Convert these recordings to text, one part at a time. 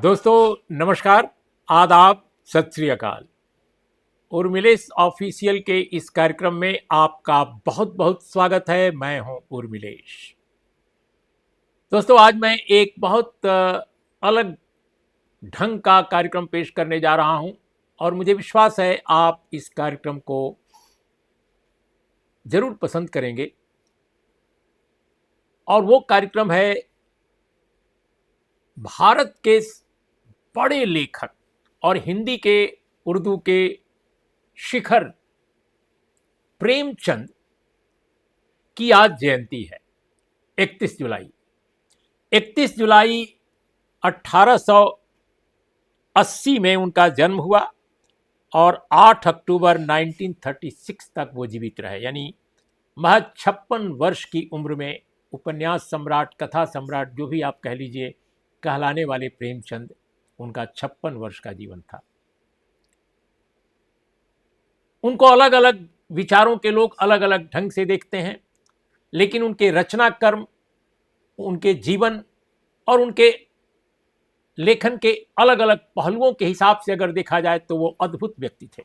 दोस्तों नमस्कार, आदाब, सत श्री अकाल। उर्मिलेश ऑफिशियल के इस कार्यक्रम में आपका बहुत बहुत स्वागत है। मैं हूं उर्मिलेश। दोस्तों आज मैं एक बहुत अलग ढंग का कार्यक्रम पेश करने जा रहा हूं और मुझे विश्वास है आप इस कार्यक्रम को जरूर पसंद करेंगे। और वो कार्यक्रम है भारत के बड़े लेखक और हिंदी के उर्दू के शिखर प्रेमचंद की आज जयंती है। 31 जुलाई 1880 में उनका जन्म हुआ और 8 अक्टूबर 1936 तक वो जीवित रहे, यानी महज 56 वर्ष की उम्र में उपन्यास सम्राट, कथा सम्राट, जो भी आप कह लीजिए, कहलाने वाले प्रेमचंद, उनका 56 वर्ष का जीवन था। उनको अलग अलग विचारों के लोग अलग अलग ढंग से देखते हैं, लेकिन उनके रचना कर्म, उनके जीवन और उनके लेखन के अलग अलग पहलुओं के हिसाब से अगर देखा जाए तो वो अद्भुत व्यक्ति थे।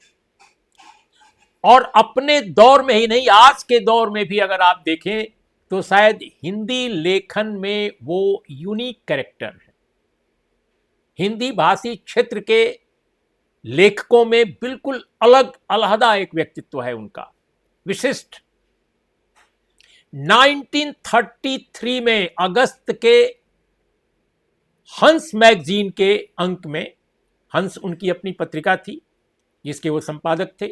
और अपने दौर में ही नहीं, आज के दौर में भी अगर आप देखें तो शायद हिंदी लेखन में वो यूनिक कैरेक्टर है। हिंदी भाषी क्षेत्र के लेखकों में बिल्कुल अलग अलहदा एक व्यक्तित्व है उनका, विशिष्ट। 1933 में अगस्त के हंस मैगजीन के अंक में, हंस उनकी अपनी पत्रिका थी जिसके वो संपादक थे,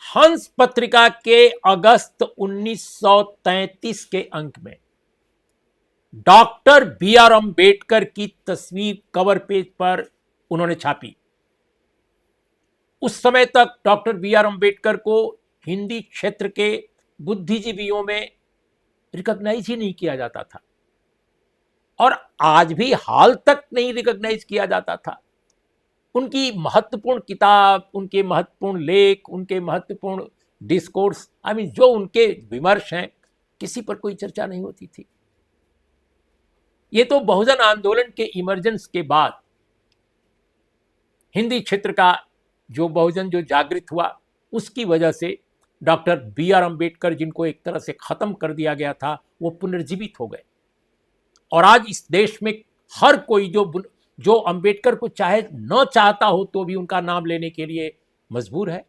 हंस पत्रिका के अगस्त 1933 के अंक में डॉक्टर बी आर अम्बेडकर की तस्वीर कवर पेज पर उन्होंने छापी। उस समय तक डॉक्टर बी आर अम्बेडकर को हिंदी क्षेत्र के बुद्धिजीवियों में रिकॉग्नाइज ही नहीं किया जाता था और आज भी हाल तक नहीं रिकॉग्नाइज किया जाता था। उनकी महत्वपूर्ण किताब, उनके महत्वपूर्ण लेख, उनके महत्वपूर्ण डिस्कोर्स, जो उनके विमर्श हैं, किसी पर कोई चर्चा नहीं होती थी। ये तो बहुजन आंदोलन के इमर्जेंस के बाद हिंदी क्षेत्र का जो बहुजन जो जागृत हुआ, उसकी वजह से डॉक्टर बी आर अम्बेडकर, जिनको एक तरह से खत्म कर दिया गया था, वो पुनर्जीवित हो गए। और आज इस देश में हर कोई जो अम्बेडकर को चाहे न चाहता हो तो भी उनका नाम लेने के लिए मजबूर है।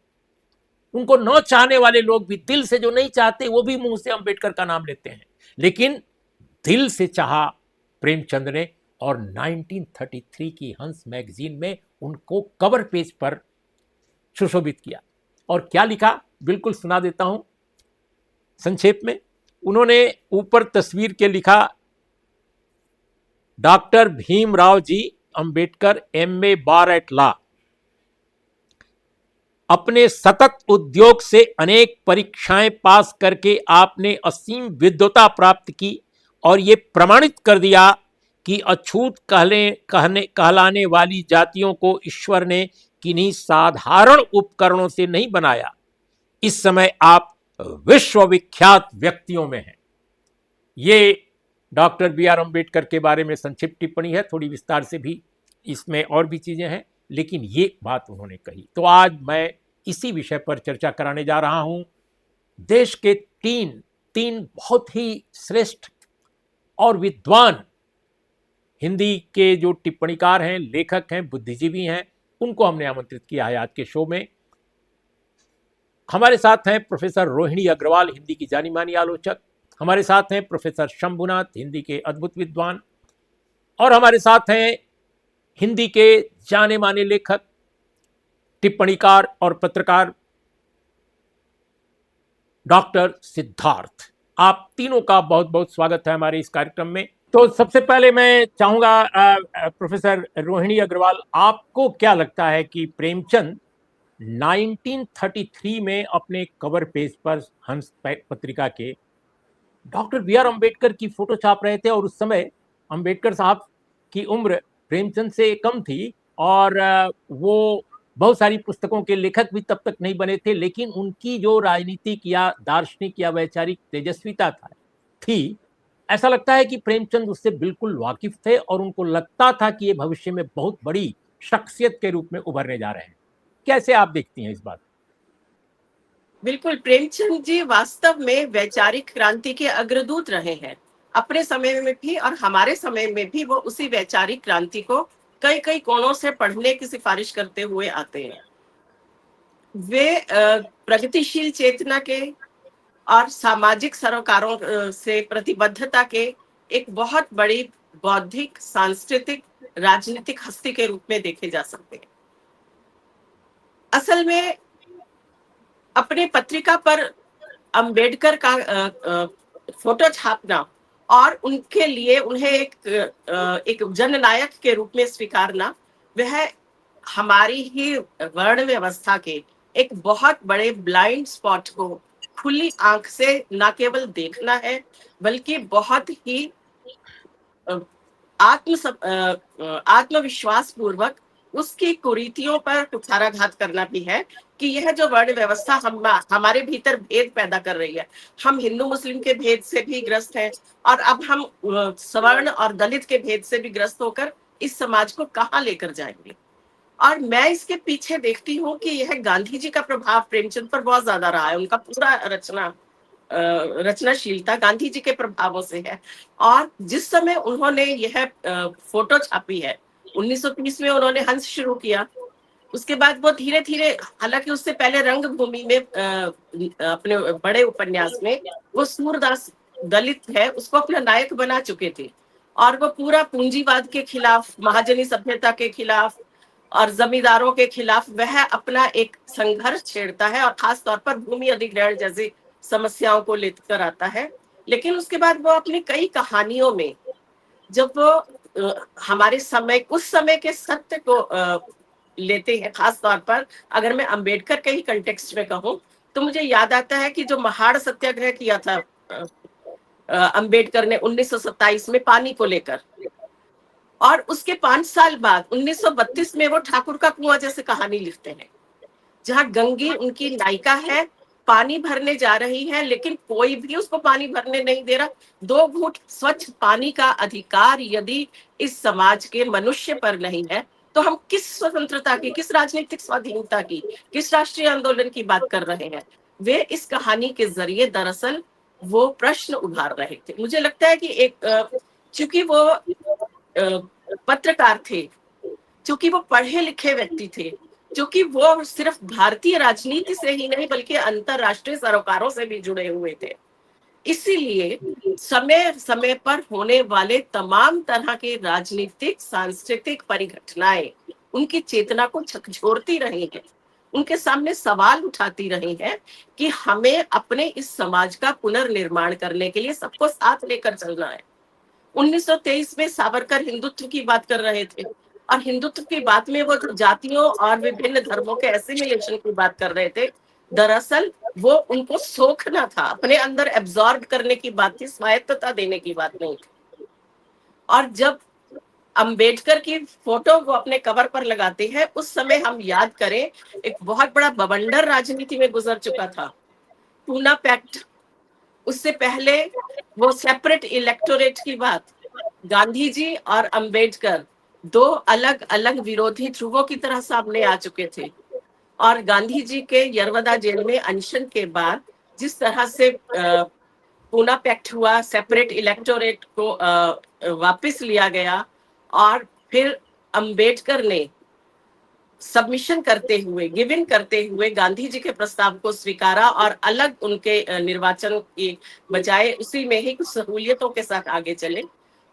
उनको न चाहने वाले लोग भी, दिल से जो नहीं चाहते, वो भी मुंह से अम्बेडकर का नाम लेते हैं। लेकिन दिल से चाहा प्रेमचंद ने, और 1933 की हंस मैगजीन में उनको कवर पेज पर सुशोभित किया। और क्या लिखा, बिल्कुल सुना देता हूं संक्षेप में। उन्होंने ऊपर तस्वीर के लिखा, डॉक्टर भीमराव जी अंबेडकर, MA बार एट लॉ। अपने सतत उद्योग से अनेक परीक्षाएं पास करके आपने असीम विद्वता प्राप्त की और ये प्रमाणित कर दिया कि अछूत कहलाने वाली जातियों को ईश्वर ने किन्हीं साधारण उपकरणों से नहीं बनाया। इस समय आप विश्वविख्यात व्यक्तियों में हैं। ये डॉक्टर बी आर अम्बेडकर के बारे में संक्षिप्त टिप्पणी है, थोड़ी विस्तार से भी इसमें और भी चीजें हैं, लेकिन ये बात उन्होंने कही। तो आज मैं इसी विषय पर चर्चा कराने जा रहा हूं। देश के तीन बहुत ही श्रेष्ठ और विद्वान हिंदी के जो टिप्पणीकार हैं, लेखक हैं, बुद्धिजीवी हैं, उनको हमने आमंत्रित किया है आज के शो में। हमारे साथ हैं प्रोफेसर रोहिणी अग्रवाल, हिंदी की जानी मानी आलोचक। हमारे साथ हैं प्रोफेसर शंभुनाथ, हिंदी के अद्भुत विद्वान। और हमारे साथ हैं हिंदी के जाने माने लेखक, टिप्पणीकार और पत्रकार डॉक्टर सिद्धार्थ। आप तीनों का बहुत बहुत स्वागत है हमारे इस कार्यक्रम में। तो सबसे पहले मैं चाहूंगा प्रोफेसर रोहिणी अग्रवाल, आपको क्या लगता है कि प्रेमचंद 1933 में अपने कवर पेज पर हंस पत्रिका के डॉक्टर बी आर अम्बेडकर की फोटो छाप रहे थे, और उस समय अम्बेडकर साहब की उम्र प्रेमचंद से कम थी और वो बहुत सारी पुस्तकों के लेखक भी तब तक नहीं बने थे, लेकिन उनकी जो राजनीतिक या दार्शनिक या वैचारिक तेजस्विता थी, ऐसा लगता है कि प्रेमचंद उससे बिल्कुल वाकिफ थे और उनको लगता था कि ये भविष्य में बहुत बड़ी शख्सियत के रूप में उभरने जा रहे हैं। कैसे आप देखती हैं इस बात? बिल्कुल, प्रेमचंद जी वास्तव में वैचारिक क्रांति के अग्रदूत रहे हैं। अपने समय में भी और हमारे समय में भी वो उसी वैचारिक क्रांति को कई कई कोणों से पढ़ने की सिफारिश करते हुए आते हैं। वे प्रगतिशील चेतना के और सामाजिक सरोकारों से प्रतिबद्धता के एक बहुत बड़ी बौद्धिक, सांस्कृतिक, राजनीतिक हस्ती के रूप में देखे जा सकते हैं। असल में अपने पत्रिका पर अंबेडकर का फोटो छापना और उनके लिए उन्हें एक जननायक के रूप में स्वीकारना, वह हमारी ही वर्ण व्यवस्था के एक बहुत बड़े ब्लाइंड स्पॉट को खुली आंख से न केवल देखना है, बल्कि बहुत ही अ, आत्मविश्वास पूर्वक उसकी कुरीतियों पर कुठाराघात करना भी है कि यह जो वर्ण व्यवस्था हमारे भीतर भेद पैदा कर रही है। हम हिंदू मुस्लिम के भेद से भी ग्रस्त हैं और अब हम सवर्ण और दलित के भेद से भी ग्रस्त होकर इस समाज को कहाँ लेकर जाएंगे। और मैं इसके पीछे देखती हूँ कि यह गांधी जी का प्रभाव प्रेमचंद पर बहुत ज्यादा रहा है। उनका पूरा रचनाशीलता गांधी जी के प्रभावों से है। और जिस समय उन्होंने यह फोटो छापी है, 1930 में उन्होंने हंस शुरू किया। उसके बाद वो धीरे धीरे, हालांकि उससे पहले रंगभूमि में अपने बड़े उपन्यास में वो सूरदास दलित है उसको अपना नायक बना चुके थे। और वो पूरा पूंजीवाद के खिलाफ, महाजनी सभ्यता के खिलाफ और जमींदारों के खिलाफ वह अपना एक संघर्ष छेड़ता है और खास तौर पर भूमि अधिग्रहण जैसी समस्याओं को लेकर आता है। लेकिन उसके बाद वो अपनी कई कहानियों में, जब वो हमारे समय, उस समय के सत्य को लेते हैं, खास तौर पर अगर मैं अंबेडकर के ही कंटेक्स्ट में कहूँ, तो मुझे याद आता है कि जो महाड़ सत्याग्रह किया था अंबेडकर ने 1927 में पानी को लेकर, और उसके 5 साल बाद 1932 में वो ठाकुर का कुआं जैसे कहानी लिखते हैं, जहाँ गंगी उनकी नायिका है, पानी भरने जा रही है लेकिन कोई भी उसको पानी भरने नहीं दे रहा। 2 घूंट स्वच्छ पानी का अधिकार यदि इस समाज के मनुष्य पर नहीं है, तो हम किस स्वतंत्रता की, किस राजनीतिक स्वाधीनता की, किस राष्ट्रीय आंदोलन की बात कर रहे हैं। वे इस कहानी के जरिए दरअसल वो प्रश्न उभार रहे थे। मुझे लगता है कि चूंकि वो पत्रकार थे, क्योंकि वो पढ़े लिखे व्यक्ति थे, क्योंकि वो सिर्फ भारतीय राजनीति से ही नहीं बल्कि अंतरराष्ट्रीय सरोकारों से भी जुड़े हुए थे, इसीलिए समय समय पर होने वाले तमाम तरह के राजनीतिक सांस्कृतिक परिघटनाएं उनकी चेतना को झकझोरती रही हैं, उनके सामने सवाल उठाती रही हैं कि हमें अपने इस समाज का पुनर्निर्माण करने के लिए सबको साथ लेकर चलना है। 1923 में सावरकर हिंदुत्व की बात कर रहे थे, और हिंदुत्व की बात में वो जातियों और विभिन्न धर्मों के एसिमिलेशन की बात कर रहे थे। दरअसल वो उनको सोखना था, अपने अंदर एब्जॉर्ब करने की बात थी, स्वायत्तता देने की बात नहीं थी। और जब अंबेडकर की फोटो वो अपने कवर पर लगाते हैं, उस समय हम याद करें, एक बहुत बड़ा बवंडर राजनीति में गुजर चुका था, पूना पैक्ट। उससे पहले वो सेपरेट इलेक्टोरेट की बात, गांधी जी और अंबेडकर दो अलग अलग विरोधी ध्रुवों की तरह सामने आ चुके थे। और गांधी जी के यरवदा जेल में अनशन के बाद जिस तरह से पूना पैक्ट हुआ, सेपरेट इलेक्टोरेट को वापस लिया गया, और फिर अंबेडकर ने सबमिशन करते हुए, गिव इन करते हुए गांधी जी के प्रस्ताव को स्वीकारा और अलग उनके निर्वाचन की बजाय उसी में ही कुछ सहूलियतों के साथ आगे चले।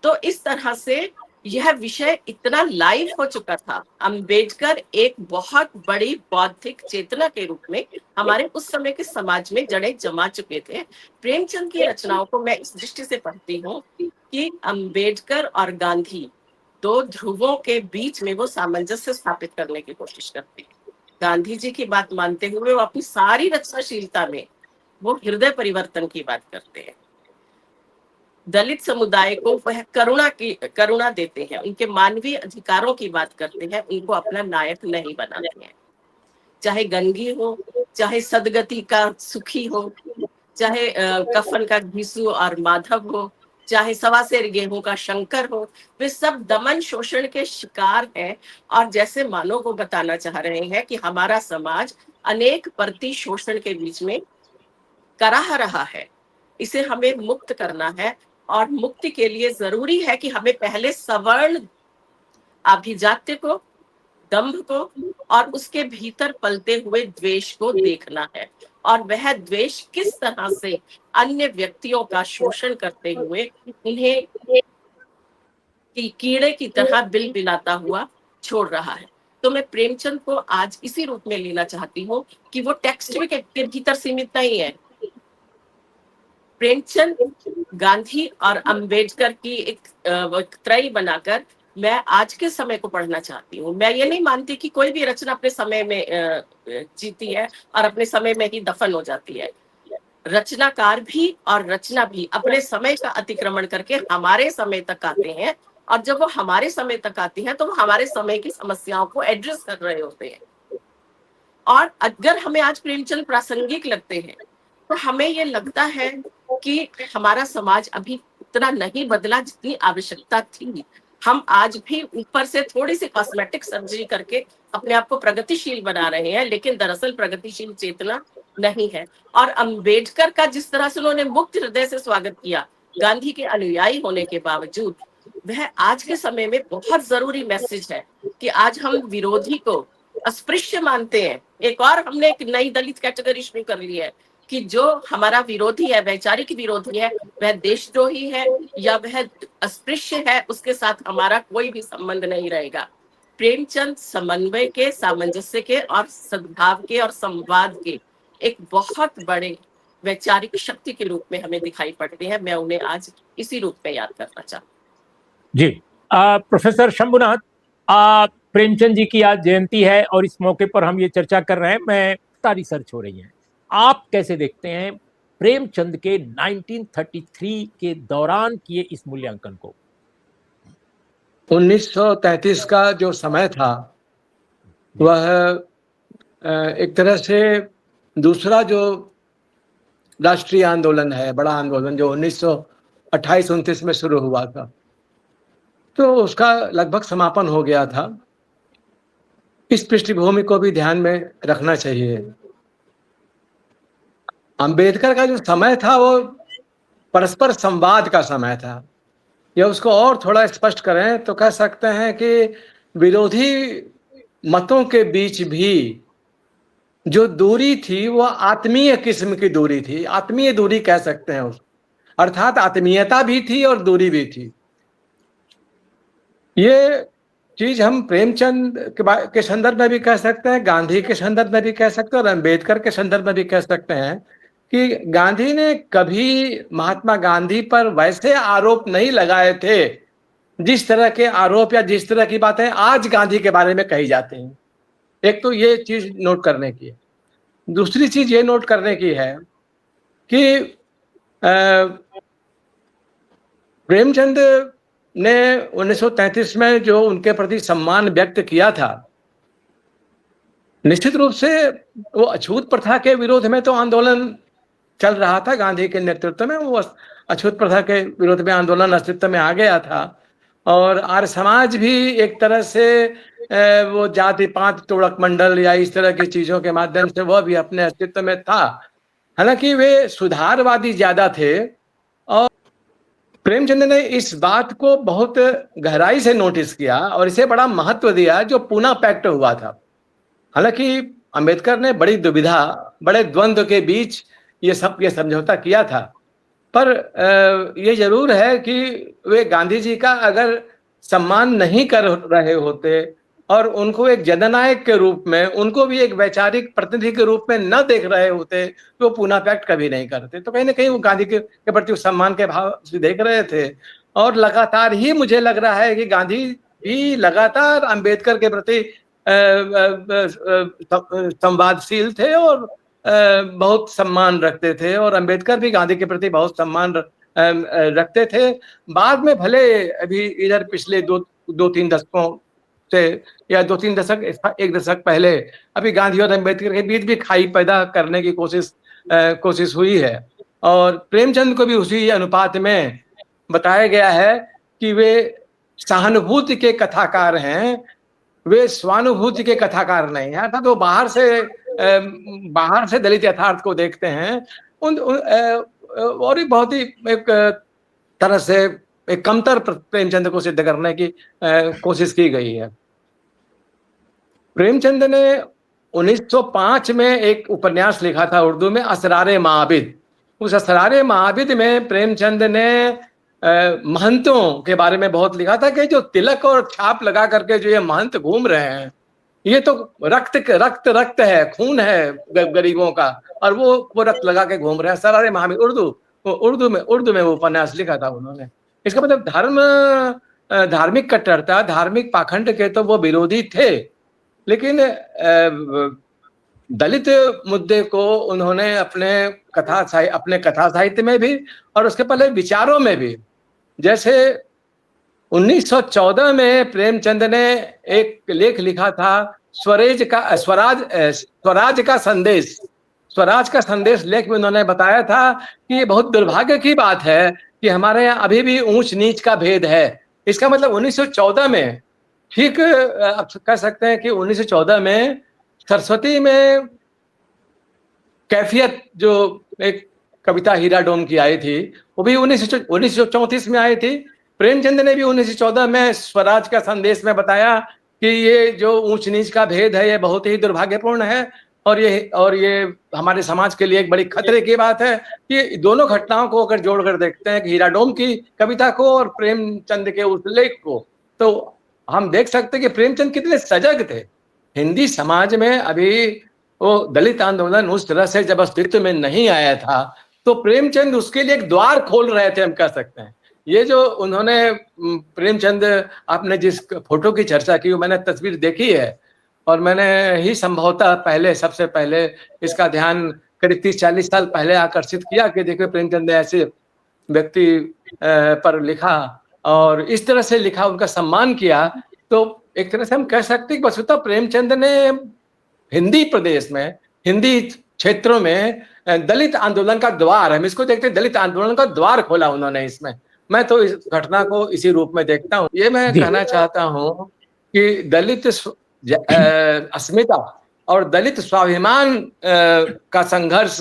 तो इस तरह से यह विषय इतना लाइव हो चुका था। अंबेडकर एक बहुत बड़ी बौद्धिक चेतना के रूप में हमारे उस समय के समाज में जड़ें जमा चुके थे। प्रेमचंद की रचनाओं को मैं इस दृष्टि से पढ़ती हूँ कि अंबेडकर और गांधी दो ध्रुवों के बीच में वो सामंजस्य स्थापित करने की कोशिश करते हैं। गांधी जी की बात मानते हुए वो अपनी सारी रचनाशीलता में वो हृदय परिवर्तन की बात करते हैं। दलित समुदाय को वह करुणा देते हैं, उनके मानवीय अधिकारों की बात करते हैं, उनको अपना नायक नहीं बनाते हैं। चाहे गंगी हो, चाहे सदगति का सुखी हो, चाहे कफन का घीसू और माधव हो, चाहे सवा सेर गेहूं का शंकर हो, वे सब दमन शोषण के शिकार हैं और जैसे मानव को बताना चाह रहे हैं कि हमारा समाज अनेक परती शोषण के बीच में कराह रहा है। इसे हमें मुक्त करना है और मुक्ति के लिए जरूरी है कि हमें पहले सवर्ण अभिजात्य को, दंभ को और उसके भीतर पलते हुए द्वेष को देखना है और वह द्वेष किस तरह से अन्य व्यक्तियों का शोषण करते हुए उन्हें कीड़े की तरह बिल बिलाता हुआ छोड़ रहा है। तो मैं प्रेमचंद को आज इसी रूप में लेना चाहती हूँ कि वो टेक्स्ट के भीतर सीमित नहीं है। प्रेमचंद, गांधी और अंबेडकर की एक त्रयी बनाकर मैं आज के समय को पढ़ना चाहती हूँ। मैं ये नहीं मानती कि कोई भी रचना अपने समय में जीती है और अपने समय में ही दफन हो जाती है। रचनाकार भी और रचना भी अपने समय का अतिक्रमण करके हमारे समय तक आते हैं और जब वो हमारे समय तक आती हैं तो वो हमारे समय की समस्याओं को एड्रेस कर रहे होते हैं। और अगर हमें आज प्रेमचंद प्रासंगिक लगते हैं तो हमें ये लगता है कि हमारा समाज अभी उतना नहीं बदला जितनी आवश्यकता थी। हम आज भी ऊपर से थोड़ी सी कॉस्मेटिक सर्जरी करके अपने आप को प्रगतिशील बना रहे हैं, लेकिन दरअसल प्रगतिशील चेतना नहीं है। और अंबेडकर का जिस तरह से उन्होंने मुक्त हृदय से स्वागत किया, गांधी के अनुयायी होने के बावजूद, वह आज के समय में बहुत जरूरी मैसेज है कि आज हम विरोधी को अस्पृश्य मानते हैं। एक और हमने एक नई दलित कैटेगरी शुरू कर ली है कि जो हमारा विरोधी है, वैचारिक विरोधी है, वह देशद्रोही है या वह अस्पृश्य है, उसके साथ हमारा कोई भी संबंध नहीं रहेगा। प्रेमचंद समन्वय के, सामंजस्य के और सद्भाव के और संवाद के एक बहुत बड़े वैचारिक शक्ति के रूप में हमें दिखाई पड़ते हैं। मैं उन्हें आज इसी रूप में याद करना चाहूँ। जी, प्रोफेसर शंभुनाथ, प्रेमचंद जी की आज जयंती है और इस मौके पर हम ये चर्चा कर रहे हैं। मैं रिसर्च हो रही है, आप कैसे देखते हैं प्रेमचंद के 1933 के दौरान किए इस मूल्यांकन को? 1933 का जो समय था वह एक तरह से दूसरा जो राष्ट्रीय आंदोलन है, बड़ा आंदोलन जो 1928-29 में शुरू हुआ था, तो उसका लगभग समापन हो गया था। इस पृष्ठभूमि को भी ध्यान में रखना चाहिए। अंबेडकर का जो समय था वो परस्पर संवाद का समय था, या उसको और थोड़ा स्पष्ट करें तो कह सकते हैं कि विरोधी मतों के बीच भी जो दूरी थी वो आत्मीय किस्म की दूरी थी, आत्मीय दूरी कह सकते हैं उसको, अर्थात आत्मीयता भी थी और दूरी भी थी। ये चीज हम प्रेमचंद के संदर्भ में भी कह सकते हैं, गांधी के संदर्भ में भी कह सकते हैं और अंबेडकर के संदर्भ में भी कह सकते हैं कि गांधी ने कभी महात्मा गांधी पर वैसे आरोप नहीं लगाए थे जिस तरह के आरोप या जिस तरह की बातें आज गांधी के बारे में कही जाती हैं। एक तो ये चीज नोट करने की है। दूसरी चीज ये नोट करने की है कि प्रेमचंद ने 1933 में जो उनके प्रति सम्मान व्यक्त किया था, निश्चित रूप से वो अछूत प्रथा के विरोध में तो आंदोलन चल रहा था गांधी के नेतृत्व में। वो अछूत प्रथा के विरोध में आंदोलन अस्तित्व में आ गया था और आर्य समाज भी एक तरह से वो जाति पात तोड़क मंडल या इस तरह की चीजों के माध्यम से वह भी अपने अस्तित्व में था। हालांकि वे सुधारवादी ज्यादा थे और प्रेमचंद ने इस बात को बहुत गहराई से नोटिस किया और इसे बड़ा महत्व दिया जो पूना पैक्ट हुआ था। हालांकि अंबेडकर ने बड़ी दुविधा, बड़े द्वंद्व के बीच ये समझौता किया था, पर ये जरूर है कि वे गांधी जी का अगर सम्मान नहीं कर रहे होते और उनको एक जननायक के रूप में, उनको भी एक वैचारिक प्रतिनिधि के रूप में न देख रहे होते तो पूना पैक्ट कभी नहीं करते। तो कहीं ना कहीं वो गांधी के प्रति सम्मान के भाव से देख रहे थे और लगातार ही मुझे लग रहा है कि गांधी भी लगातार अंबेडकर के प्रति संवादशील थे और बहुत सम्मान रखते थे और अंबेडकर भी गांधी के प्रति बहुत सम्मान रखते थे। बाद में भले अभी इधर पिछले दो तीन दशकों से या 2-3 दशक, एक दशक पहले अभी गांधी और अंबेडकर के बीच भी खाई पैदा करने की कोशिश हुई है और प्रेमचंद को भी उसी अनुपात में बताया गया है कि वे सहानुभूति के कथाकार हैं, वे स्वानुभूति के कथाकार नहीं हैं। अर्थात वो बाहर से दलित यथार्थ को देखते हैं। और बहुत ही एक तरह से एक कमतर प्रेमचंद को सिद्ध करने की कोशिश की गई है। प्रेमचंद ने 1905 में एक उपन्यास लिखा था उर्दू में, असरारे माबिद। उस असरारे माबिद में प्रेमचंद ने महंतों के बारे में बहुत लिखा था कि जो तिलक और छाप लगा करके जो ये महंत घूम रहे हैं, ये तो रक्त है, खून है गरीबों का, और वो रक्त लगा के घूम रहे हैं। असरारे माबिद उर्दू में वो उपन्यास लिखा था उन्होंने। इसका मतलब धार्मिक कट्टरता, धार्मिक पाखंड के तो वो विरोधी थे, लेकिन दलित मुद्दे को उन्होंने अपने कथा साहित्य में भी और उसके पहले विचारों में भी, जैसे 1914 में प्रेमचंद ने एक लेख लिखा था, स्वराज का संदेश लेख में उन्होंने बताया था कि ये बहुत दुर्भाग्य की बात है कि हमारे यहाँ अभी भी ऊंच नीच का भेद है। इसका मतलब 1914 में, ठीक आप कह सकते हैं कि 1914 में सरस्वती में कैफियत, जो एक कविता हीरा डोम की आई थी, वो भी 1934 में आई थी। प्रेमचंद ने भी 1914 में स्वराज का संदेश में बताया कि ये जो ऊंच नीच का भेद है, ये बहुत ही दुर्भाग्यपूर्ण है, और ये हमारे समाज के लिए एक बड़ी खतरे की बात है। ये दोनों घटनाओं को अगर जोड़कर देखते हैं कि हीरा डोम की कविता को और प्रेमचंद के उस लेख को, तो हम देख सकते हैं कि प्रेमचंद कितने सजग थे। हिंदी समाज में अभी वो दलित आंदोलन उस तरह से जब अस्तित्व में नहीं आया था, तो प्रेमचंद उसके लिए एक द्वार खोल रहे थे, हम कह सकते हैं। ये जो उन्होंने प्रेमचंद, आपने जिस फोटो की चर्चा की, मैंने तस्वीर देखी है, और मैंने ही संभवतः सबसे पहले इसका ध्यान करीब 30-40 साल पहले आकर्षित किया कि देखिए प्रेमचंद ने ऐसे व्यक्ति पर लिखा और इस तरह से लिखा, उनका सम्मान किया। तो एक तरह से हम कह सकते हैं कि वस्तुतः प्रेमचंद ने हिंदी प्रदेश में, हिंदी क्षेत्रों में दलित आंदोलन का द्वार, हम इसको देखते हैं, दलित आंदोलन का द्वार खोला उन्होंने इसमें। मैं तो इस घटना को इसी रूप में देखता हूँ। ये मैं कहना चाहता हूँ कि दलित अस्मिता और दलित स्वाभिमान का संघर्ष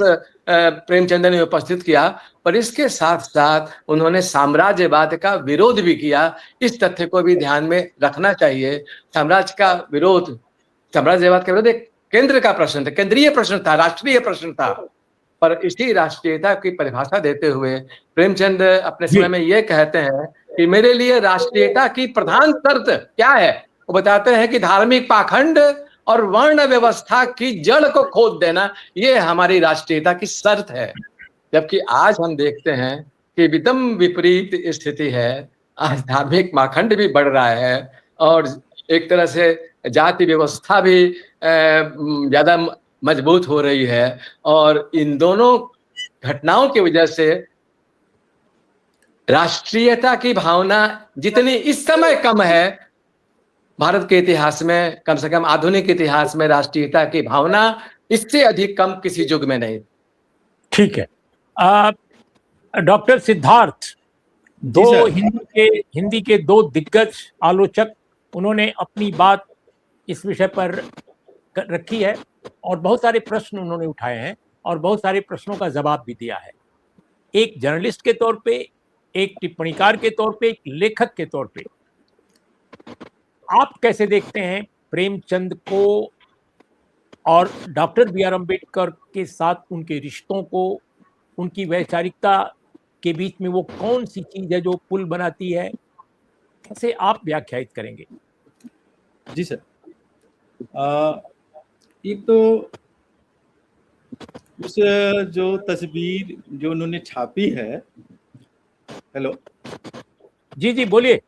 प्रेमचंद ने उपस्थित किया, पर इसके साथ साथ उन्होंने साम्राज्यवाद का विरोध भी किया। इस तथ्य को भी ध्यान में रखना चाहिए। साम्राज्यवाद का विरोध एक केंद्र का प्रश्न था, केंद्रीय प्रश्न था, राष्ट्रीय प्रश्न था। पर इसी राष्ट्रीयता की परिभाषा देते हुए प्रेमचंद अपने समय में ये कहते हैं कि मेरे लिए राष्ट्रीयता की प्रधान शर्त क्या है। वो बताते हैं कि धार्मिक पाखंड और वर्ण व्यवस्था की जड़ को खोद देना, ये हमारी राष्ट्रीयता की शर्त है। जबकि आज हम देखते हैं कि एकदम विपरीत स्थिति है। आज धार्मिक पाखंड भी बढ़ रहा है और एक तरह से जाति व्यवस्था भी ज्यादा मजबूत हो रही है, और इन दोनों घटनाओं की वजह से राष्ट्रीयता की भावना जितनी इस समय कम है, भारत के इतिहास में, कम से कम आधुनिक इतिहास में राष्ट्रीयता की भावना इससे अधिक कम किसी युग में नहीं। ठीक है। डॉक्टर सिद्धार्थ, हिंदी के दो दिग्गज आलोचक, उन्होंने अपनी बात इस विषय पर रखी है और बहुत सारे प्रश्न उन्होंने उठाए हैं और बहुत सारे प्रश्नों का जवाब भी दिया है। एक जर्नलिस्ट के तौर पे, एक टिप्पणीकार के तौर पे, एक लेखक के तौर पे आप कैसे देखते हैं प्रेमचंद को और डॉक्टर बी आर अम्बेडकर के साथ उनके रिश्तों को, उनकी वैचारिकता के बीच में वो कौन सी चीज है जो पुल बनाती है, कैसे आप व्याख्यायित करेंगे? जी सर, एक तो उस जो तस्वीर जो उन्होंने छापी है, हेलो जी जी बोलिए,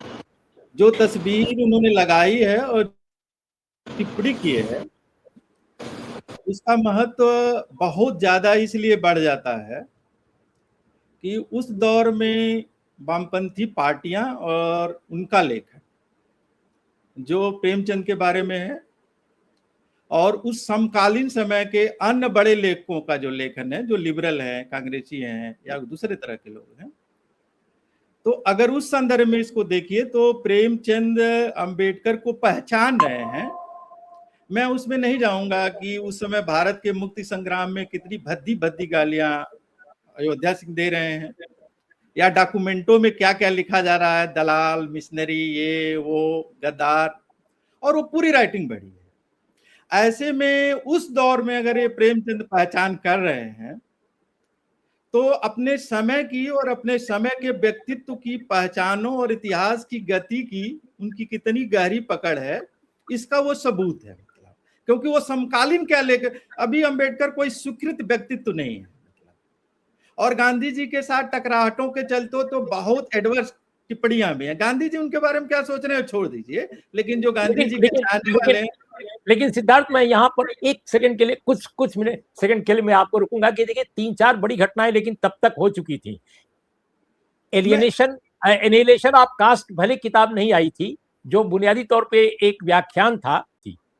जो तस्वीर उन्होंने लगाई है और टिप्पणी की है, उसका महत्व बहुत ज्यादा इसलिए बढ़ जाता है कि उस दौर में वामपंथी पार्टियां और उनका लेखन जो प्रेमचंद के बारे में है और उस समकालीन समय के अन्य बड़े लेखकों का जो लेखन है, जो लिबरल हैं, कांग्रेसी हैं या दूसरे तरह के लोग हैं, तो अगर उस संदर्भ में इसको देखिए तो प्रेमचंद अंबेडकर को पहचान रहे हैं। मैं उसमें नहीं जाऊंगा कि उस समय भारत के मुक्ति संग्राम में कितनी भद्दी भद्दी गालियां अयोध्या सिंह दे रहे हैं, या डॉक्यूमेंटों में क्या क्या लिखा जा रहा है, दलाल, मिशनरी, ये वो, गद्दार, और वो पूरी राइटिंग बढ़ी है। ऐसे में उस दौर में अगर ये प्रेमचंद पहचान कर रहे हैं तो अपने समय की और अपने समय के व्यक्तित्व की पहचानों और इतिहास की गति की उनकी कितनी गहरी पकड़ है, इसका वो सबूत है। क्योंकि वो समकालीन क्या लेकर, अभी अंबेडकर कोई स्वीकृत व्यक्तित्व नहीं है, और गांधी जी के साथ टकराहटों के चलते तो बहुत एडवर्स टिप्पणियां भी हैं। गांधी जी उनके बारे में क्या सोच रहे हैं छोड़ दीजिए, लेकिन जो गांधी जी के चाहने वाले हैं। लेकिन सिद्धार्थ, मैं यहाँ पर एक सेकंड के लिए, कुछ मिनट सेकंड के लिए मैं आपको रुकूंगा कि देखिए 3-4 बड़ी घटनाएं लेकिन तब तक हो चुकी थी। एलियनेशन ऑफ कास्ट भले किताब नहीं आई थी, जो बुनियादी तौर पे एक व्याख्यान था,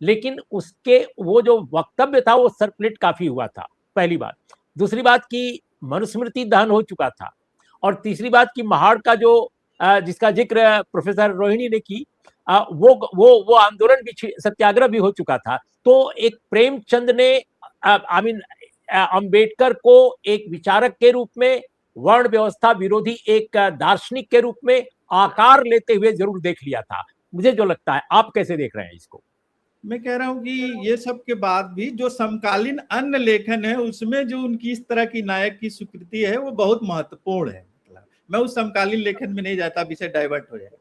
लेकिन उसके वो जो वक्तव्य था वो सर्कुलेट काफी हुआ था, पहली बात। दूसरी बात की मनुस्मृति दहन हो चुका था, और तीसरी बात की महाड़ का जो जिसका जिक्र प्रोफेसर रोहिणी ने की, वो आंदोलन भी, सत्याग्रह भी हो चुका था। तो एक प्रेमचंद ने अंबेडकर को एक विचारक के रूप में, वर्ण व्यवस्था विरोधी एक दार्शनिक के रूप में आकार लेते हुए जरूर देख लिया था, मुझे जो लगता है। आप कैसे देख रहे हैं इसको? मैं कह रहा हूं कि ये सब के बाद भी जो समकालीन अन्य लेखन है उसमें जो उनकी इस तरह की नायक की स्वीकृति है वो बहुत महत्वपूर्ण है। मैं उस समकालीन लेखन में नहीं जाता, विषय डाइवर्ट हो जाए।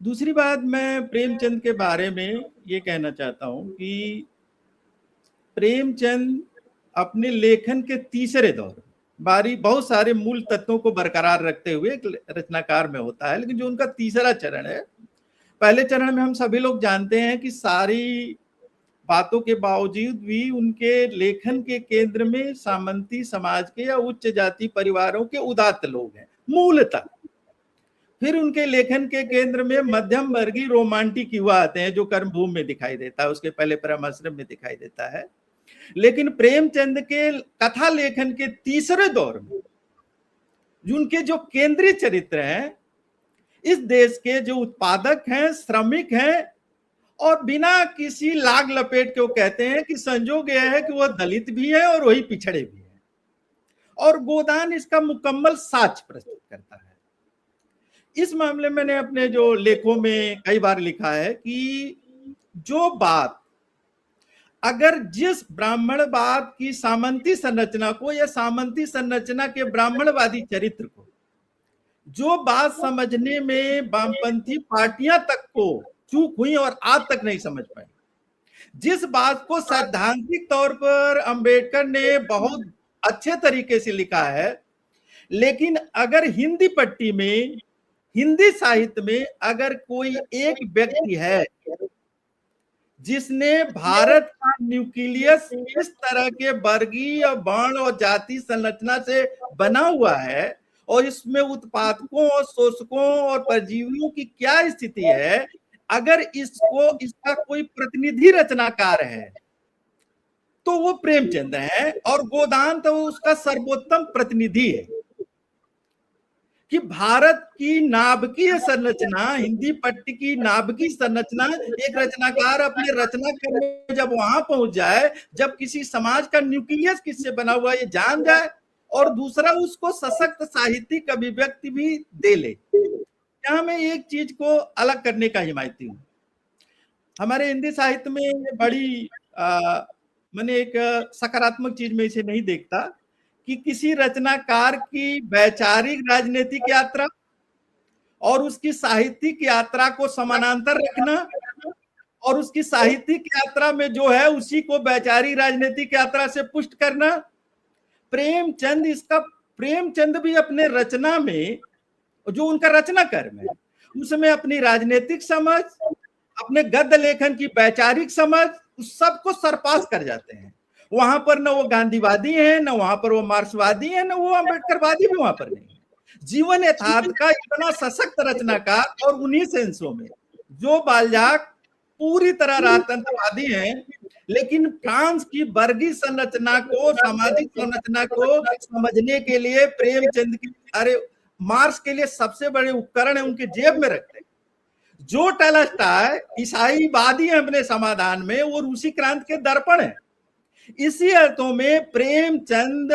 दूसरी बात, मैं प्रेमचंद के बारे में ये कहना चाहता हूं कि प्रेमचंद अपने लेखन के तीसरे दौर बहुत सारे मूल तत्वों को बरकरार रखते हुए एक रचनाकार में होता है, लेकिन जो उनका तीसरा चरण है, पहले चरण में हम सभी लोग जानते हैं कि सारी बातों के बावजूद भी उनके लेखन के केंद्र में सामंती समाज के या उच्च जाति परिवारों के उदात्त लोग हैं मूलतः। फिर उनके लेखन के केंद्र में मध्यम वर्गीय रोमांटिक युवा आते हैं, जो कर्मभूमि में दिखाई देता है, उसके पहले परमाश्रम में दिखाई देता है। लेकिन प्रेमचंद के कथा लेखन के तीसरे दौर में उनके जो केंद्रीय चरित्र हैं, इस देश के जो उत्पादक हैं, श्रमिक हैं, और बिना किसी लाग लपेट के वो कहते हैं कि संजोग यह है कि वह दलित भी है और वही पिछड़े भी हैं, और गोदान इसका मुकम्मल साक्ष्य प्रस्तुत करता है। इस मामले में मैंने अपने जो लेखों में कई बार लिखा है कि जो बात, अगर जिस ब्राह्मणवाद की सामंती संरचना को या सामंती संरचना के ब्राह्मणवादी चरित्र को जो बात समझने में वामपंथी पार्टियां तक को चूक हुई और आज तक नहीं समझ पाई, जिस बात को सैद्धांतिक तौर पर अंबेडकर ने बहुत अच्छे तरीके से लिखा है, लेकिन अगर हिंदी पट्टी में, हिंदी साहित्य में अगर कोई एक व्यक्ति है जिसने भारत का न्यूक्लियस इस तरह के वर्गीय, वर्ण और जाति संरचना से बना हुआ है, और इसमें उत्पादकों और शोषकों और परजीवियों की क्या स्थिति है, अगर इसका कोई प्रतिनिधि रचनाकार है तो वो प्रेमचंद है, और गोदान तो उसका सर्वोत्तम प्रतिनिधि है। कि भारत की नाभिकीय संरचना, हिंदी पट्टी की नाभिकीय संरचना, एक रचनाकार अपने रचना करने जब वहां पहुंच जाए, जब किसी समाज का न्यूक्लियस किससे बना हुआ ये जान जाए, और दूसरा उसको सशक्त साहित्यिक अभिव्यक्ति भी दे ले। यहाँ मैं एक चीज को अलग करने का हिमायती हूँ। हमारे हिंदी साहित्य में बड़ी मैंने एक सकारात्मक चीज में इसे नहीं देखता कि किसी रचनाकार की वैचारिक राजनीतिक यात्रा और उसकी साहित्यिक यात्रा को समानांतर रखना, और उसकी साहित्यिक यात्रा में जो है उसी को वैचारिक राजनीतिक यात्रा से पुष्ट करना। प्रेमचंद भी अपने रचना में, जो उनका रचना कर्म है, उसमें अपनी राजनीतिक समझ, अपने गद्य लेखन की वैचारिक समझ, उस सबको सरपास कर जाते हैं। वहां पर न वो गांधीवादी हैं, न वहां पर वो मार्क्सवादी हैं, न वो अम्बेडकरवादी भी वहां पर नहीं है। जीवन यथार्थ का इतना सशक्त रचनाकार, और उन्हीं सेंसों में जो बाल्जाक पूरी तरह राजतंत्रवादी हैं, लेकिन फ्रांस की वर्गीय संरचना को, सामाजिक संरचना को समझने के लिए प्रेमचंद की, अरे मार्क्स के लिए सबसे बड़े उपकरण है उनके जेब में रखते हैं। जो टॉलस्टॉय ईसाईवादी है अपने समाधान में, वो रूसी क्रांति के दर्पण है। इसी अर्थों में प्रेमचंद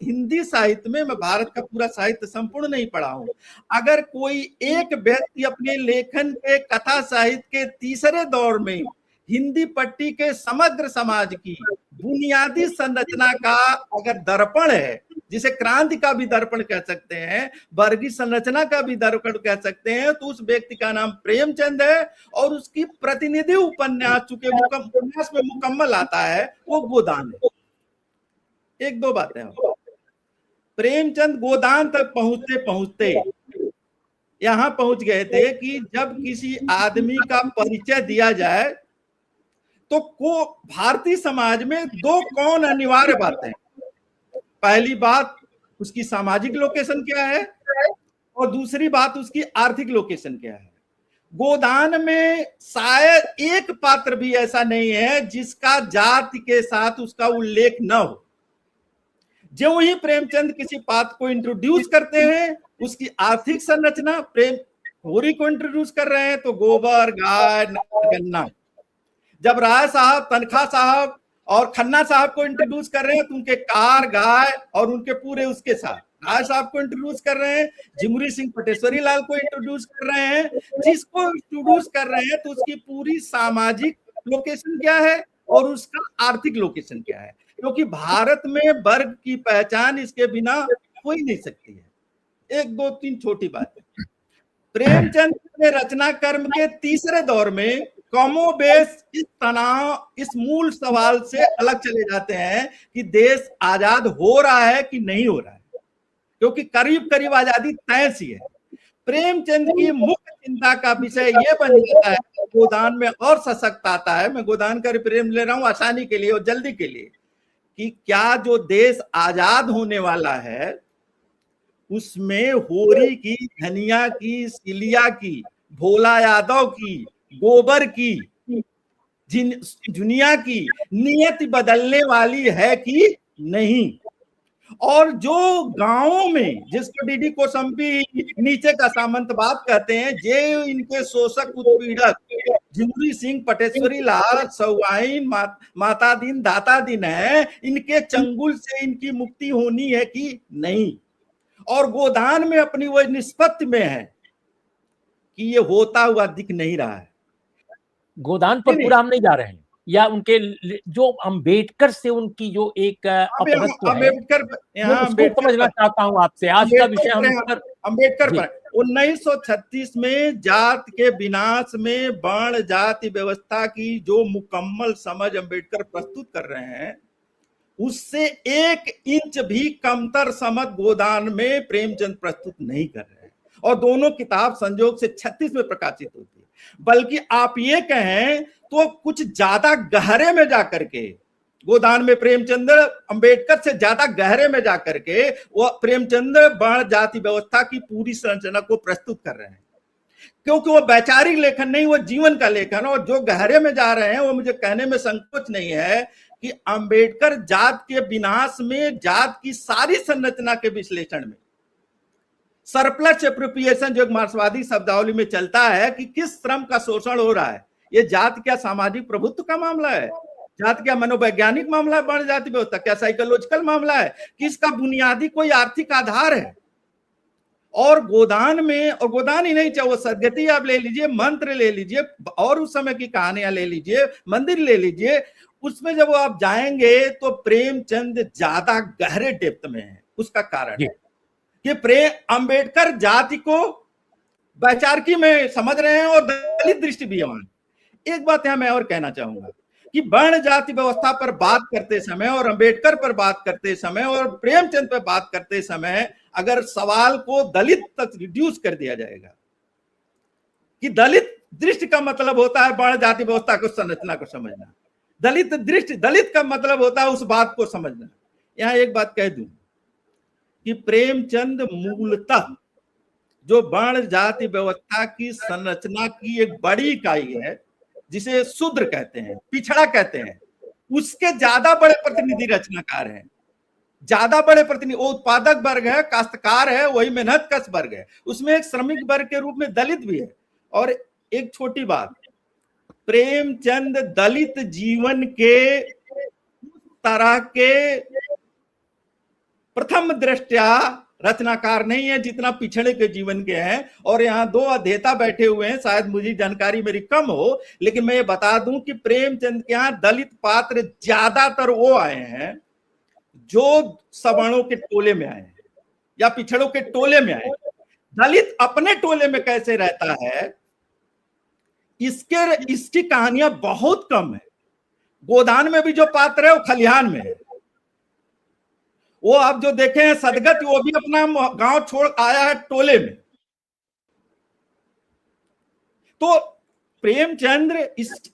हिंदी साहित्य में, मैं भारत का पूरा साहित्य संपूर्ण नहीं पढ़ा हूं, अगर कोई एक व्यक्ति अपने लेखन के कथा साहित्य के तीसरे दौर में हिंदी पट्टी के समग्र समाज की बुनियादी संरचना का अगर दर्पण है, जिसे क्रांति का भी दर्पण कह सकते हैं, वर्गीय संरचना का भी दर्पण कह सकते हैं, तो उस व्यक्ति का नाम प्रेमचंद है। और उसकी प्रतिनिधि उपन्यास चूंकि उपन्यास में मुकम्मल आता है, वो गोदान है। एक दो बातें हैं। प्रेमचंद गोदान तक पहुंचते पहुंचते यहां पहुंच गए थे कि जब किसी आदमी का परिचय दिया जाए तो भारतीय समाज में दो कौन अनिवार्य बातें। पहली बात उसकी सामाजिक लोकेशन क्या है, और दूसरी बात उसकी आर्थिक लोकेशन क्या है। गोदान में शायद एक पात्र भी ऐसा नहीं है जिसका जाति के साथ उसका उल्लेख न हो। जो ही प्रेमचंद किसी पात्र को इंट्रोड्यूस करते हैं, उसकी आर्थिक संरचना, प्रेम होरी को इंट्रोड्यूस कर रहे हैं तो गोबर, गाय, गन्ना। जब राय साहब, तनखा साहब और खन्ना साहब को इंट्रोड्यूस कर रहे हैं तो उनके कार, गाय और उनके पूरे उसके साथ। राय साहब को इंट्रोड्यूस कर रहे हैं, जिमुरी सिंह पटेश्वरी लाल को इंट्रोड्यूस कर रहे हैं। जिसको इंट्रोड्यूस कर रहे हैं तो उसकी पूरी सामाजिक लोकेशन क्या है और उसका आर्थिक लोकेशन क्या है, क्योंकि भारत में वर्ग की पहचान इसके बिना हो ही नहीं सकती है। एक दो तीन छोटी बातें। प्रेमचंद ने रचना कर्म के तीसरे दौर में कमोबेश इस तनाव, इस मूल सवाल से अलग चले जाते हैं कि देश आजाद हो रहा है कि नहीं हो रहा है, क्योंकि करीब करीब आजादी तय सी है। प्रेमचंद की मुख्य चिंता का विषय यह बन जाता है, गोदान में और सशक्त आता है। मैं गोदान का रिप्रेम ले रहा हूं आसानी के लिए और जल्दी के लिए, कि क्या जो देश आजाद होने वाला है उसमें होरी की, धनिया की, सिलिया की, भोला यादव की, गोबर की, दुनिया की नियत बदलने वाली है कि नहीं। और जो गांवों में, जिसको डीडी कोसंबी नीचे का सामंतवाद कहते हैं, जे इनके शोषक उत्पीड़क जिमुरी सिंह पटेश्वरी लाल, सौवाइन, माता दिन, दाता दिन है, इनके चंगुल से इनकी मुक्ति होनी है कि नहीं। और गोदान में अपनी वह निष्पत्ति में है कि ये होता हुआ दिख नहीं रहा है। गोदान पर पूरा हम नहीं जा रहे हैं, या उनके जो अम्बेडकर से उनकी जो एक अपरत्व है, अम्बेडकर समझना चाहता हूं आपसे। आज का विषय हम अम्बेडकर पर 1936 में जाति के विनाश में वर्ण जाति व्यवस्था की जो मुकम्मल समझ अम्बेडकर प्रस्तुत कर रहे हैं, उससे 1 इंच भी कमतर समझ गोदान में प्रेमचंद प्रस्तुत नहीं कर रहे हैं। और दोनों किताब संयोग से 36 में प्रकाशित होती है। बल्कि आप ये कहें तो कुछ ज्यादा गहरे में जाकर के गोदान में प्रेमचंद अंबेडकर से ज्यादा गहरे में जाकर के वो प्रेमचंद वर्ण जाति व्यवस्था की पूरी संरचना को प्रस्तुत कर रहे हैं, क्योंकि वो वैचारिक लेखन नहीं, वो जीवन का लेखन। और जो गहरे में जा रहे हैं वो मुझे कहने में संकोच नहीं है कि अंबेडकर जात के विनाश में जात की सारी संरचना के विश्लेषण में सरप्लस एप्रोप्रिएशन, जो एक मार्क्सवादी शब्दावली में चलता है कि किस श्रम का शोषण हो रहा है, ये जात क्या सामाजिक प्रभुत्व का मामला है, जात क्या मनोवैज्ञानिक मामला है, वर्ण जाति व्यवस्था क्या साइकोलॉजिकल मामला है, कि इसका बुनियादी कोई आर्थिक आधार है। और गोदान में, और गोदान ही नहीं, चाहे वो सदगति आप ले लीजिए, मंत्र ले लीजिए, और उस समय की कहानियां ले लीजिए, मंदिर ले लीजिए, उसमें जब आप जाएंगे तो प्रेमचंद ज्यादा गहरे डेप्थ में है। उसका कारण है कि अंबेडकर जाति को वैचारिकी में समझ रहे हैं और दलित दृष्टि भी है। एक बात यहां मैं और कहना चाहूंगा कि वर्ण जाति व्यवस्था पर बात करते समय और अंबेडकर पर बात करते समय और प्रेमचंद पर बात करते समय अगर सवाल को दलित तक रिड्यूस कर दिया जाएगा कि दलित दृष्टि का मतलब होता है वर्ण जाति व्यवस्था को, संरचना को समझना, दलित दृष्टि, दलित का मतलब होता है उस बात को समझना। यहां एक बात कह दूं कि प्रेमचंद मूलतः जो वर्ण जाति व्यवस्था की संरचना की एक बड़ी इकाई है, जिसे शूद्र कहते हैं, पिछड़ा कहते हैं, उसके ज्यादा बड़े प्रतिनिधि रचनाकार हैं। ज्यादा बड़े प्रतिनिधि, वो उत्पादक वर्ग है, काश्तकार है, वही मेहनत कश वर्ग है, उसमें एक श्रमिक वर्ग के रूप में दलित भी है। और एक छोटी बात, प्रेमचंद दलित जीवन के तरह के प्रथम दृष्टया रचनाकार नहीं है जितना पिछड़े के जीवन के हैं। और यहाँ दो अध्येता बैठे हुए हैं, शायद मुझे जानकारी मेरी कम हो, लेकिन मैं ये बता दूं कि प्रेमचंद के यहाँ दलित पात्र ज्यादातर वो आए हैं जो सवर्णों के टोले में आए हैं या पिछड़ों के टोले में आए हैं। दलित अपने टोले में कैसे रहता है, इसकी कहानियां बहुत कम है। गोदान में भी जो पात्र है वो खलिहान में है। वो आप जो देखे हैं सदगत, वो भी अपना गांव छोड़ आया है टोले में। तो प्रेमचंद्र,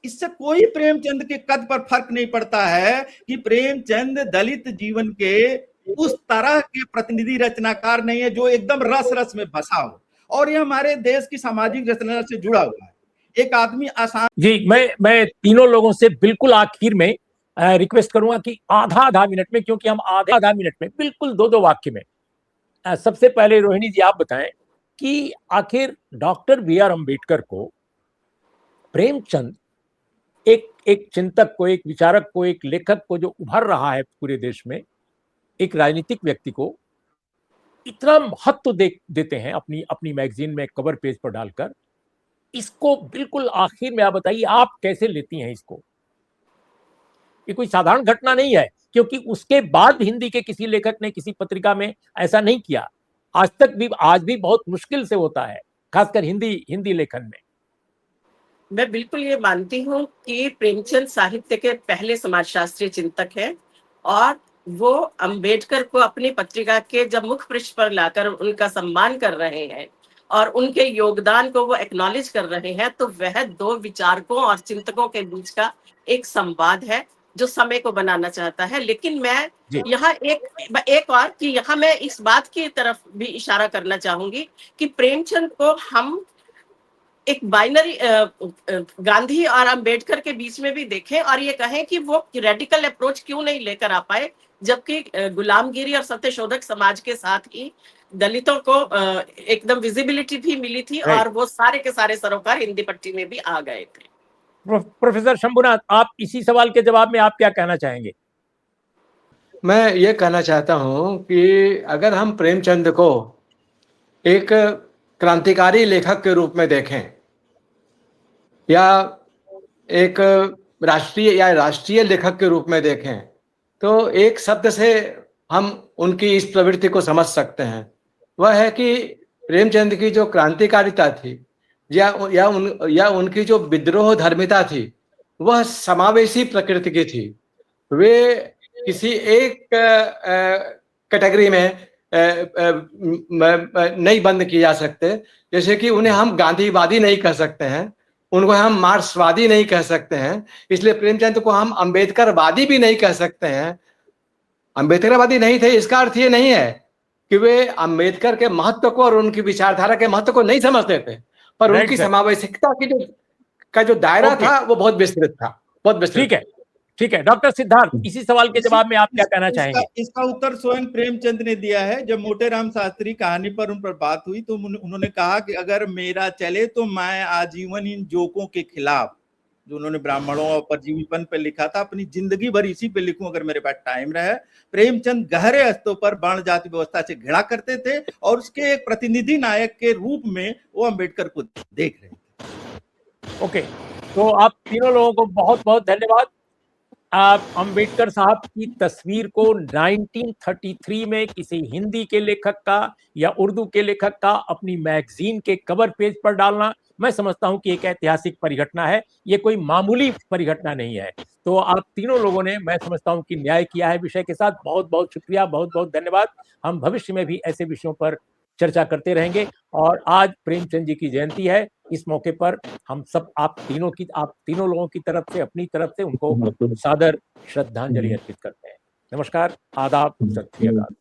इससे कोई प्रेमचंद के कद पर फर्क नहीं पड़ता है कि प्रेमचंद दलित जीवन के उस तरह के प्रतिनिधि रचनाकार नहीं है जो एकदम रस रस में बसा हो। और ये हमारे देश की सामाजिक रचना से जुड़ा हुआ है। एक आदमी आसान जी, मैं तीनों लोगों से बिल्कुल आखिर में रिक्वेस्ट करूंगा कि आधा मिनट में, क्योंकि हम आधा मिनट में बिल्कुल दो वाक्य में, सबसे पहले रोहिणी जी आप बताएं कि आखिर डॉक्टर बी आर अम्बेडकर को प्रेमचंद एक चिंतक को, एक विचारक को, एक लेखक को जो उभर रहा है पूरे देश में, एक राजनीतिक व्यक्ति को इतना महत्व देते हैं अपनी मैगजीन में कवर पेज पर डालकर, इसको बिल्कुल आखिर में आप बताइए आप कैसे लेती हैं इसको। ये कोई साधारण घटना नहीं है, क्योंकि उसके बाद हिंदी के किसी लेखक ने किसी पत्रिका में ऐसा नहीं किया। आज भी बहुत मुश्किल से होता है, खासकर हिंदी लेखन में। मैं बिल्कुल ये मानती हूँ कि प्रेमचंद साहित्य के पहले समाजशास्त्रीय चिंतक हैं और वो अंबेडकर को अपनी पत्रिका के जब मुख्य पृष्ठ पर लाकर उनका सम्मान कर रहे हैं और उनके योगदान को वो एक्नॉलेज कर रहे हैं, तो वह दो विचारकों और चिंतकों के बीच का एक संवाद है जो समय को बनाना चाहता है। लेकिन मैं यहाँ एक और कि यहाँ मैं इस बात की तरफ भी इशारा करना चाहूंगी कि प्रेमचंद को हम एक बाइनरी गांधी और अंबेडकर के बीच में भी देखें और ये कहें कि वो रेडिकल अप्रोच क्यों नहीं लेकर आ पाए, जबकि गुलामगिरी और सत्यशोधक समाज के साथ ही दलितों को एकदम विजिबिलिटी भी मिली थी और वो सारे के सारे सरोकार हिंदी पट्टी में भी आ गए थे। प्रोफेसर शंभुनाथ, आप इसी सवाल के जवाब में आप क्या कहना चाहेंगे? मैं ये कहना चाहता हूं कि अगर हम प्रेमचंद को एक क्रांतिकारी लेखक के रूप में देखें या एक राष्ट्रीय लेखक के रूप में देखें, तो एक शब्द से हम उनकी इस प्रवृत्ति को समझ सकते हैं। वह है कि प्रेमचंद की जो क्रांतिकारिता थी या उनकी जो विद्रोह धर्मिता थी, वह समावेशी प्रकृति की थी। वे किसी एक कैटेगरी में नहीं बंद किए जा सकते। जैसे कि उन्हें हम गांधीवादी नहीं कह सकते हैं, उनको हम मार्क्सवादी नहीं कह सकते हैं, इसलिए प्रेमचंद को हम अंबेडकरवादी भी नहीं कह सकते हैं। अंबेडकरवादी नहीं थे इसका अर्थ ये नहीं है कि वे अंबेडकर के महत्व को और उनकी विचारधारा के महत्व को नहीं समझते थे, पर उनकी समावेशिकता का जो दायरा था वो बहुत विस्तृत था, बहुत विस्तृत। ठीक है डॉक्टर सिद्धार्थ, इसी सवाल के जवाब में आप क्या कहना चाहेंगे? इसका उत्तर स्वयं प्रेमचंद ने दिया है। जब मोटेराम शास्त्री कहानी पर उन पर बात हुई तो उन्होंने कहा कि अगर मेरा चले तो मैं आजीवन इन जोकों के खिलाफ, जो उन्होंने ब्राह्मणों और परजीवीपन पर लिखा था, अपनी जिंदगी भर इसी पे लिखूं अगर मेरे पास टाइम रहे। प्रेमचंद गहरे स्तरों पर वर्ण जाति व्यवस्था से घृणा करते थे और उसके एक प्रतिनिधि नायक के रूप में वो अम्बेडकर को देख रहे थे। ओके, तो आप तीनों लोगों को बहुत बहुत धन्यवाद। आप अम्बेडकर साहब की तस्वीर को 1933 में किसी हिंदी के लेखक का या उर्दू के लेखक का अपनी मैगजीन के कवर पेज पर डालना, मैं समझता हूं कि एक ऐतिहासिक परिघटना है, ये कोई मामूली परिघटना नहीं है। तो आप तीनों लोगों ने, मैं समझता हूं कि न्याय किया है विषय के साथ। बहुत बहुत शुक्रिया, बहुत बहुत धन्यवाद। हम भविष्य में भी ऐसे विषयों पर चर्चा करते रहेंगे। और आज प्रेमचंद जी की जयंती है, इस मौके पर हम सब आप तीनों लोगों की तरफ से, अपनी तरफ से उनको सादर श्रद्धांजलि अर्पित करते हैं। नमस्कार, आदाब, सत श्री अकाल।